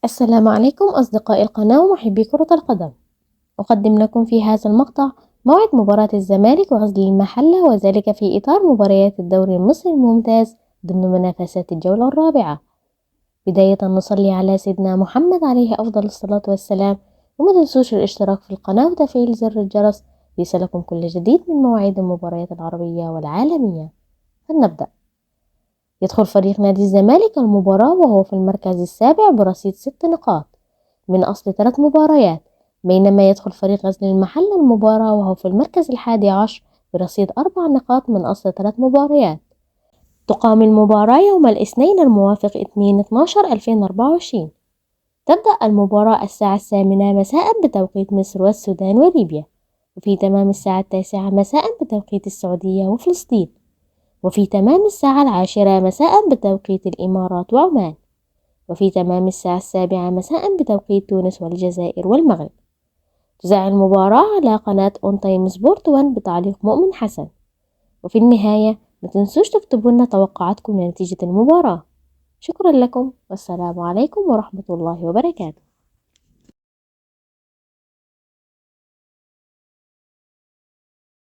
السلام عليكم أصدقاء القناة ومحبي كرة القدم. أقدم لكم في هذا المقطع موعد مباراة الزمالك وغزل المحلة، وذلك في إطار مباريات الدوري المصري الممتاز ضمن منافسات الجولة الرابعة. بداية نصلي على سيدنا محمد عليه أفضل الصلاة والسلام، وما تنسوش الاشتراك في القناة وتفعيل زر الجرس ليصلكم كل جديد من مواعيد المباريات العربية والعالمية. فلنبدأ. يدخل فريق نادي الزمالك المباراة وهو في المركز السابع برصيد 6 نقاط من أصل 3 مباريات، بينما يدخل فريق غزل المحلة المباراة وهو في المركز ال11 برصيد 4 نقاط من أصل 3 مباريات. تقام المباراة يوم الاثنين الموافق 2/12/2024. تبدأ المباراة الساعة 8 مساء بتوقيت مصر والسودان وليبيا، وفي تمام الساعة 9 مساء بتوقيت السعودية وفلسطين، وفي تمام الساعة 10 مساء بتوقيت الإمارات وعمان، وفي تمام الساعة 7 مساء بتوقيت تونس والجزائر والمغرب. تذاع المباراة على قناة أون تايم سبورت 1 بتعليق مؤمن حسن. وفي النهاية ما تنسوش تكتبوا لنا توقعاتكم لنتيجة المباراة. شكرا لكم، والسلام عليكم ورحمة الله وبركاته.